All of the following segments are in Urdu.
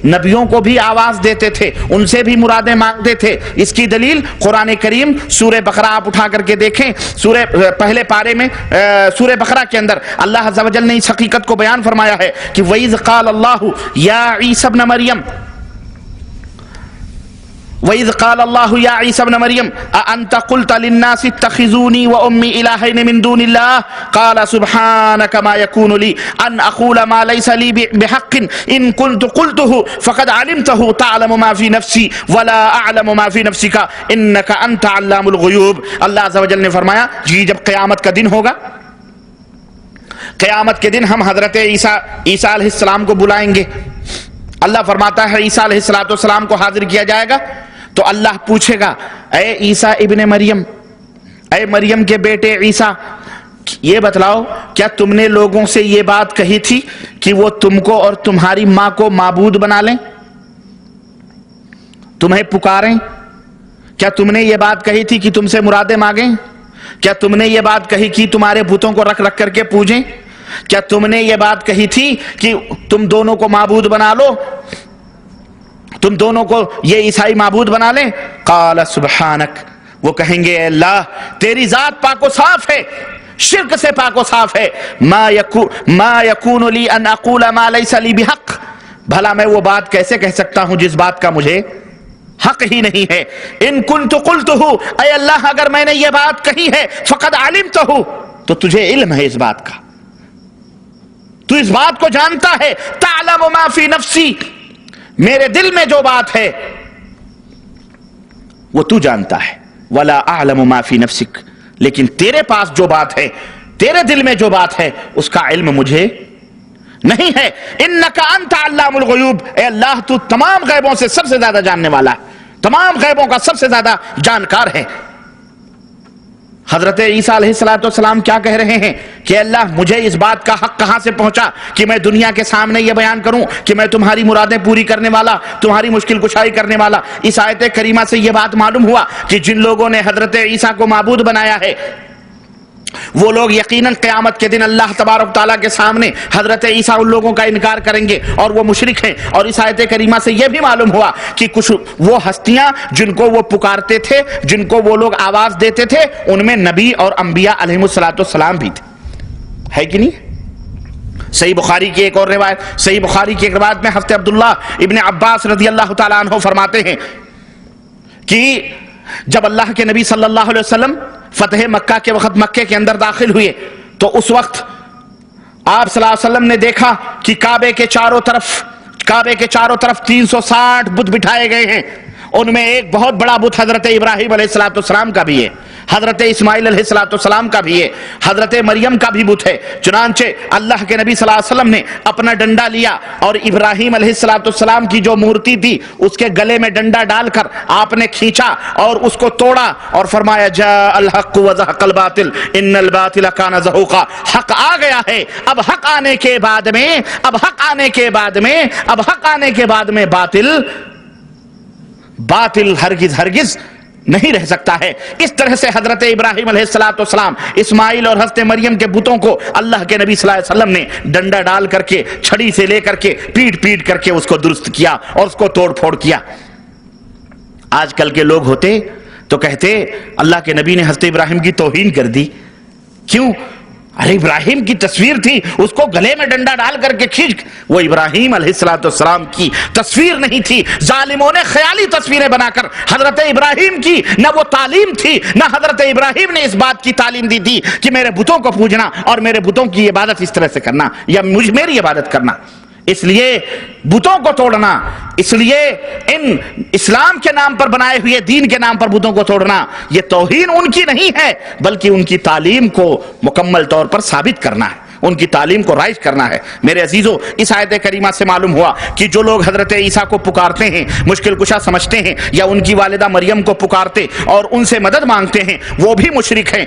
نبیوں کو بھی آواز دیتے تھے، ان سے بھی مرادیں مانگتے تھے۔ اس کی دلیل قرآن کریم سورہ بقرہ آپ اٹھا کر کے دیکھیں، سورہ پہلے پارے میں سورہ بقرہ کے اندر اللہ عز و جل نے اس حقیقت کو بیان فرمایا ہے کہ وَإِذْ قَالَ اللَّهُ يَا عِيسَى ابْنَ مَرْيَمَ وَإِذْ قَالَ اللَّهُ يَا عِيسَى ابْنَ مَرْيَمَ أَأَنْتَ قُلْتَ لِلنَّاسِ اتَّخِذُونِي وَأُمِّي إِلَٰهَيْنِ مِن دُونِ اللَّهِ قَالَ سُبْحَانَكَ مَا يَكُونُ لِي أَنْ أَقُولَ مَا لَيْسَ لِي بِحَقٍّ إِن كُنتُ قُلْتُهُ فَقَدْ عَلِمْتَهُ تَعْلَمُ مَا فِي نَفْسِي وَلَا أَعْلَمُ مَا فِي نَفْسِكَ إِنَّكَ أَنْتَ عَلَّامُ الْغُيُوبِ۔ اللہ عز و جل نے فرمایا جی جب قیامت کا دن ہوگا، قیامت کے دن ہم حضرت عیسیٰ علیہ السلام کو بلائیں گے۔ اللہ فرماتا ہے عیسیٰ علیہ السلام کو حاضر کیا جائے گا تو اللہ پوچھے گا اے عیسیٰ ابن مریم، اے مریم کے بیٹے عیسیٰ، یہ بتلاؤ کیا تم نے لوگوں سے یہ بات کہی تھی کہ وہ تم کو اور تمہاری ماں کو معبود بنا لیں، تمہیں پکاریں؟ کیا تم نے یہ بات کہی تھی کہ تم سے مرادیں مانگیں؟ کیا تم نے یہ بات کہی کہ تمہارے بتوں کو رکھ رکھ کر کے پوجیں؟ کیا تم نے یہ بات کہی تھی کہ تم دونوں کو معبود بنا لو، تم دونوں کو یہ عیسائی معبود بنا لیں؟ قال سبحانک، وہ کہیں گے اے اللہ تیری ذات پاک و صاف ہے، شرک سے پاک و صاف ہے۔ ما یکون لی ان اقول ما لیس لی بحق، بھلا میں وہ بات کیسے کہہ سکتا ہوں جس بات کا مجھے حق ہی نہیں ہے۔ ان کنت قلتہ، اے اللہ اگر میں نے یہ بات کہی ہے، فقد علمتہ، تو تجھے علم ہے اس بات کا، تو اس بات کو جانتا ہے۔ تعلم ما فی نفسی، میرے دل میں جو بات ہے وہ تو جانتا ہے۔ ولا اعلم ما فی نفسک، لیکن تیرے پاس جو بات ہے، تیرے دل میں جو بات ہے اس کا علم مجھے نہیں ہے۔ انک انت علام الغیوب، اے اللہ تو تمام غیبوں سے سب سے زیادہ جاننے والا ہے، تمام غیبوں کا سب سے زیادہ جانکار ہے۔ حضرت عیسیٰ علیہ السلام کیا کہہ رہے ہیں کہ اللہ مجھے اس بات کا حق کہاں سے پہنچا کہ میں دنیا کے سامنے یہ بیان کروں کہ میں تمہاری مرادیں پوری کرنے والا، تمہاری مشکل کشائی کرنے والا۔ اس آیت کریمہ سے یہ بات معلوم ہوا کہ جن لوگوں نے حضرت عیسیٰ کو معبود بنایا ہے وہ لوگ یقیناً قیامت کے دن اللہ تبارک تعالیٰ کے سامنے حضرت عیسیٰ ان لوگوں کا انکار کریں گے اور وہ مشرک ہیں۔ اور اس آیت کریمہ سے یہ بھی معلوم ہوا کہ کچھ وہ ہستیاں جن کو وہ پکارتے تھے، جن کو وہ لوگ آواز دیتے تھے، ان میں نبی اور انبیاء علیہم السلام بھی تھے، ہے کہ نہیں؟ صحیح بخاری کی ایک اور روایت، صحیح بخاری کی ایک روایت میں حضرت عبداللہ ابن عباس رضی اللہ تعالیٰ عنہ فرماتے ہیں کہ جب اللہ کے نبی صلی اللہ علیہ وسلم فتح مکہ کے وقت مکے کے اندر داخل ہوئے تو اس وقت آپ صلی اللہ علیہ وسلم نے دیکھا کہ کعبے کے چاروں طرف 360 بت بٹھائے گئے ہیں۔ ان میں ایک بہت بڑا بت حضرت ابراہیم علیہ السلام کا بھی ہے، حضرت اسماعیل علیہ السلام کا بھی ہے، حضرت مریم کا بھی بت ہے۔ چنانچہ اللہ کے نبی صلی اللہ علیہ وسلم نے اپنا ڈنڈا لیا اور ابراہیم علیہ السلام کی جو مورتی تھی اس کے گلے میں ڈنڈا ڈال کر آپ نے کھینچا اور اس کو توڑا اور فرمایا جاء الحق وزهق الباطل ان الباطل كان زهوقا، حق آ گیا ہے۔ اب حق آنے کے بعد میں باطل ہرگز نہیں رہ سکتا ہے۔ اس طرح سے حضرت ابراہیم علیہ السلام، اسماعیل اور حضرت مریم کے بتوں کو اللہ کے نبی صلی اللہ علیہ وسلم نے ڈنڈا ڈال کر کے، چھڑی سے لے کر کے، پیٹ کر کے اس کو درست کیا اور اس کو توڑ پھوڑ کیا۔ آج کل کے لوگ ہوتے تو کہتے اللہ کے نبی نے حضرت ابراہیم کی توہین کر دی، کیوں؟ ارے ابراہیم کی تصویر تھی، اس کو گلے میں ڈنڈا ڈال کر کے کھینچ، وہ ابراہیم علیہ السلام کی تصویر نہیں تھی۔ ظالموں نے خیالی تصویریں بنا کر حضرت ابراہیم کی نہ وہ تعلیم تھی، نہ حضرت ابراہیم نے اس بات کی تعلیم دی تھی کہ میرے بتوں کو پوجنا اور میرے بتوں کی عبادت اس طرح سے کرنا یا میری عبادت کرنا۔ اس لیے بتوں کو توڑنا، اس لیے ان اسلام کے نام پر بنائے ہوئے دین کے نام پر بتوں کو توڑنا، یہ توہین ان کی نہیں ہے بلکہ ان کی تعلیم کو مکمل طور پر ثابت کرنا ہے، ان کی تعلیم کو رائج کرنا ہے۔ میرے عزیزو، اس آیت کریمہ سے معلوم ہوا کہ جو لوگ حضرت عیسیٰ کو پکارتے ہیں، مشکل کشا سمجھتے ہیں، یا ان کی والدہ مریم کو پکارتے اور ان سے مدد مانگتے ہیں، وہ بھی مشرک ہیں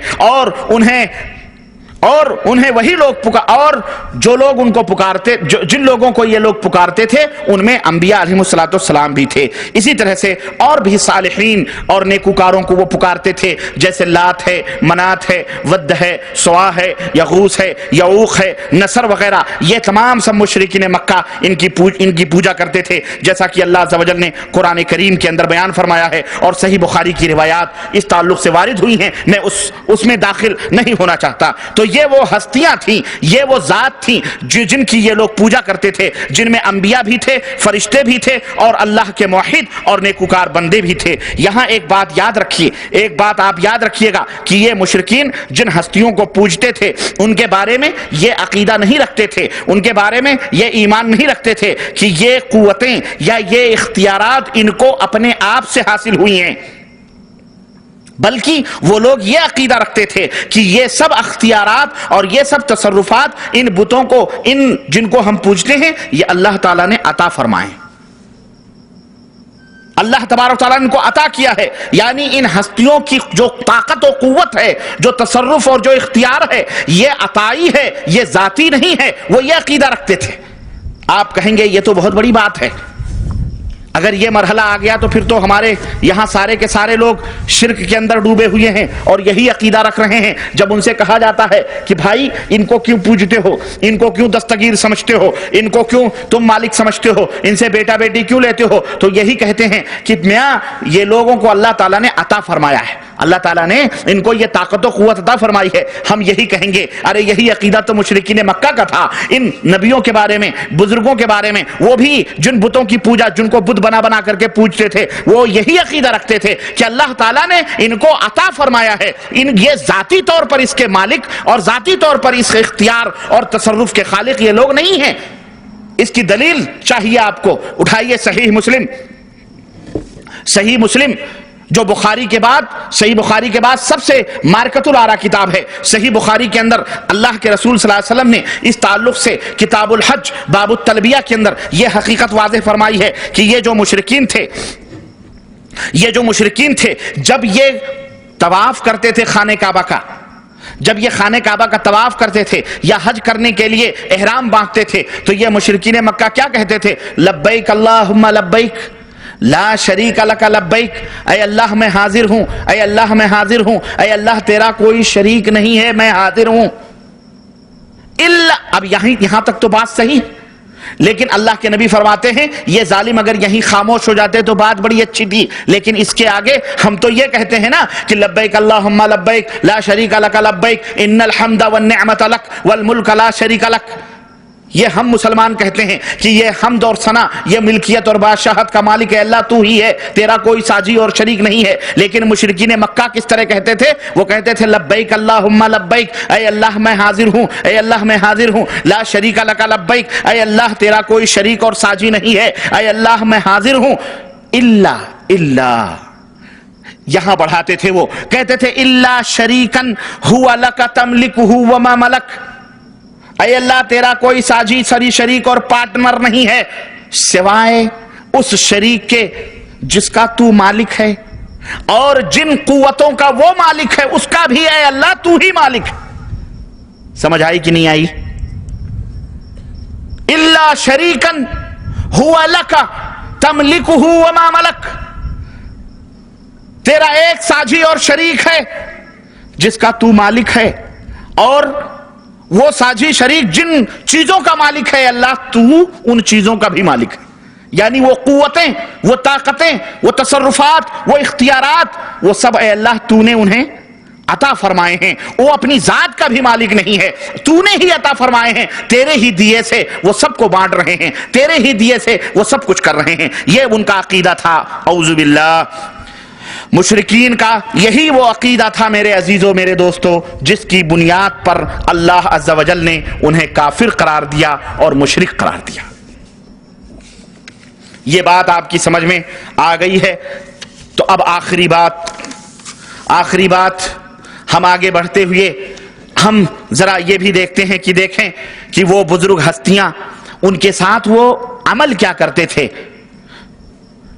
اور انہیں وہی لوگ اور جو لوگ ان کو پکارتے، جن لوگوں کو یہ لوگ پکارتے تھے ان میں انبیاء علیہ السلام بھی تھے. اسی طرح سے اور بھی صالحین اور نیکوکاروں کو وہ پکارتے تھے، جیسے لات ہے، منات ہے، ود ہے، سوا ہے، یغوث ہے، یعوق ہے، نصر وغیرہ. یہ تمام سب مشرکین مکہ ان کی پوجا کرتے تھے، جیسا کہ اللہ عز و جل نے قرآن کریم کے اندر بیان فرمایا ہے، اور صحیح بخاری کی روایات اس تعلق سے وارد ہوئی ہیں. میں اس میں داخل نہیں ہونا چاہتا. تو یہ وہ ہستیاں تھیں، یہ وہ ذات تھیں جن کی یہ لوگ پوجا کرتے تھے، جن میں انبیاء بھی تھے، فرشتے بھی تھے، اور اللہ کے موحد اور نیکوکار بندے بھی تھے. یہاں ایک بات یاد رکھیے، ایک بات آپ یاد رکھیے گا کہ یہ مشرکین جن ہستیوں کو پوجتے تھے ان کے بارے میں یہ عقیدہ نہیں رکھتے تھے، ان کے بارے میں یہ ایمان نہیں رکھتے تھے کہ یہ قوتیں یا یہ اختیارات ان کو اپنے آپ سے حاصل ہوئی ہیں، بلکہ وہ لوگ یہ عقیدہ رکھتے تھے کہ یہ سب اختیارات اور یہ سب تصرفات ان بتوں کو، ان جن کو ہم پوجتے ہیں، یہ اللہ تعالیٰ نے عطا فرمائے، اللہ تبارک تعالیٰ نے ان کو عطا کیا ہے. یعنی ان ہستیوں کی جو طاقت و قوت ہے، جو تصرف اور جو اختیار ہے، یہ عطائی ہے، یہ ذاتی نہیں ہے. وہ یہ عقیدہ رکھتے تھے. آپ کہیں گے یہ تو بہت بڑی بات ہے، اگر یہ مرحلہ آ گیا تو پھر تو ہمارے یہاں سارے کے سارے لوگ شرک کے اندر ڈوبے ہوئے ہیں اور یہی عقیدہ رکھ رہے ہیں. جب ان سے کہا جاتا ہے کہ بھائی ان کو کیوں پوجتے ہو، ان کو کیوں دستگیر سمجھتے ہو، ان کو کیوں تم مالک سمجھتے ہو، ان سے بیٹا بیٹی کیوں لیتے ہو، تو یہی کہتے ہیں کہ میاں یہ لوگوں کو اللہ تعالیٰ نے عطا فرمایا ہے، اللہ تعالیٰ نے ان کو یہ طاقت و قوت عطا فرمائی ہے. ہم یہی کہیں گے ارے یہی عقیدہ تو مشرکین مکہ کا تھا، ان نبیوں کے بارے میں، بزرگوں کے بارے میں، وہ بھی جن بتوں کی پوجا، جن کو بت بنا کر کے پوجتے تھے، وہ یہی عقیدہ رکھتے تھے کہ اللہ تعالیٰ نے ان کو عطا فرمایا ہے. یہ ذاتی طور پر اس کے مالک اور ذاتی طور پر اس اختیار اور تصرف کے خالق یہ لوگ نہیں ہیں. اس کی دلیل چاہیے آپ کو. اٹھائیے صحیح مسلم جو بخاری کے بعد سب سے مارکت العرا کتاب ہے. صحیح بخاری کے اندر اللہ کے رسول صلی اللہ علیہ وسلم نے اس تعلق سے کتاب الحج باب التلبیہ کے اندر یہ حقیقت واضح فرمائی ہے کہ یہ جو مشرکین تھے جب یہ طواف کرتے تھے خانہ کعبہ کا، جب یہ خانہ کعبہ کا طواف کرتے تھے یا حج کرنے کے لیے احرام باندھتے تھے، تو یہ مشرکین مکہ کیا کہتے تھے؟ لبیک اللہم لبیک لا شریک لک لبیک. اے اللہ میں حاضر ہوں، اے اللہ میں حاضر ہوں، اے اللہ تیرا کوئی شریک نہیں ہے، میں حاضر ہوں. اب یہاں تک تو بات صحیح ہے، لیکن اللہ کے نبی فرماتے ہیں یہ ظالم اگر یہیں خاموش ہو جاتے تو بات بڑی اچھی تھی، لیکن اس کے آگے ہم تو یہ کہتے ہیں نا کہ لبیک اللہم لبیک لا شریک لک لبیک ان الحمد والنعمت لک والملک لا شریک لک. یہ ہم مسلمان کہتے ہیں کہ یہ حمد اور ثنا، یہ ملکیت اور بادشاہت کا مالک ہے اللہ، تو ہی ہے، تیرا کوئی ساجی اور شریک نہیں ہے. لیکن مشرکین مکہ کس طرح کہتے تھے؟ وہ کہتے تھے لبیک اللہم لبیک، اے اللہ میں حاضر ہوں، اے اللہ میں حاضر ہوں، لا شریک لک لبیک، اے اللہ تیرا کوئی شریک اور ساجی نہیں ہے، اے اللہ میں حاضر ہوں. اللہ یہاں بڑھاتے تھے، وہ کہتے تھے الا شریکن ہوا لک تملکہ وما ملک. اے اللہ تیرا کوئی ساجی شریک اور پارٹنر نہیں ہے سوائے اس شریک کے جس کا تو مالک ہے، اور جن قوتوں کا وہ مالک ہے اس کا بھی اے اللہ تو ہی مالک. سمجھ آئی کہ نہیں آئی؟ الا شریکن ہوا لک تملکہ وما ملک. تیرا ایک ساجی اور شریک ہے جس کا تو مالک ہے، اور وہ ساجی شریک جن چیزوں کا مالک ہے اللہ، تو ان چیزوں کا بھی مالک ہے. یعنی وہ قوتیں، وہ طاقتیں، وہ تصرفات، وہ اختیارات، وہ سب اے اللہ تو نے انہیں عطا فرمائے ہیں. وہ اپنی ذات کا بھی مالک نہیں ہے، تو نے ہی عطا فرمائے ہیں، تیرے ہی دیے سے وہ سب کو بانٹ رہے ہیں، تیرے ہی دیے سے وہ سب کچھ کر رہے ہیں. یہ ان کا عقیدہ تھا. اعوذ باللہ. مشرکین کا یہی وہ عقیدہ تھا میرے عزیزوں، میرے دوستوں، جس کی بنیاد پر اللہ عز و جل نے انہیں کافر قرار دیا اور مشرک قرار دیا. یہ بات آپ کی سمجھ میں آ گئی ہے. تو اب آخری بات ہم آگے بڑھتے ہوئے ہم ذرا یہ بھی دیکھیں کہ وہ بزرگ ہستیاں ان کے ساتھ وہ عمل کیا کرتے تھے.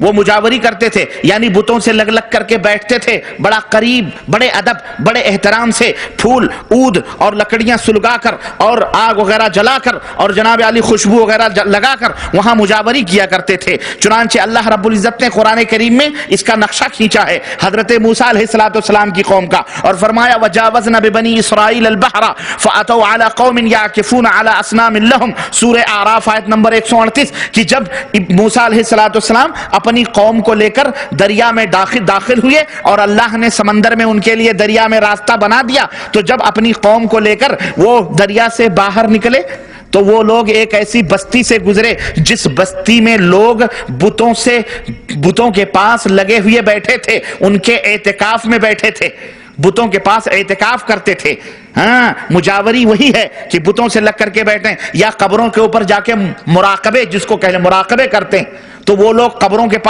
وہ مجاوری کرتے تھے، یعنی بتوں سے لگ لگ کر کے بیٹھتے تھے، بڑا قریب، بڑے ادب، بڑے احترام سے پھول عود اور لکڑیاں سلگا کر اور آگ وغیرہ جلا کر اور جناب علی خوشبو وغیرہ لگا کر وہاں مجاوری کیا کرتے تھے۔ چنانچہ اللہ رب العزت نے قرآن کریم میں اس کا نقشہ کھینچا ہے حضرت موسیٰ علیہ السلام کی قوم کا، اور فرمایا وَجَاوَزْنَا بِبَنِي إِسْرَائِيلَ الْبَحْرَ فَأَتَوْا عَلَى قَوْمٍ يَعْكِفُونَ عَلَى أَصْنَامٍ لَهُمْ، سورہ اعراف آیت نمبر 138، کہ جب موسیٰ علیہ السلام اپنی قوم کو لے کر دریا میں داخل ہوئے اور اللہ نے سمندر میں ان کے لیے دریا میں راستہ بنا دیا، تو جب اپنی قوم کو لے کر وہ دریا سے باہر نکلے تو وہ لوگ ایک ایسی بستی سے گزرے جس بستی میں لوگ بتوں کے پاس لگے ہوئے بیٹھے تھے، ان کے اعتکاف میں بیٹھے تھے، بتوں کے پاس اعتکاف کرتے تھے۔ ہاں، مجاوری وہی ہے کہ بتوں سے لگ کر کے بیٹھیں، یا قبروں کے اوپر جا کے مراقبے، جس کو کہتے ہیں مراقبے کرتے ہیں، تو وہ لوگ قبروں کے پاس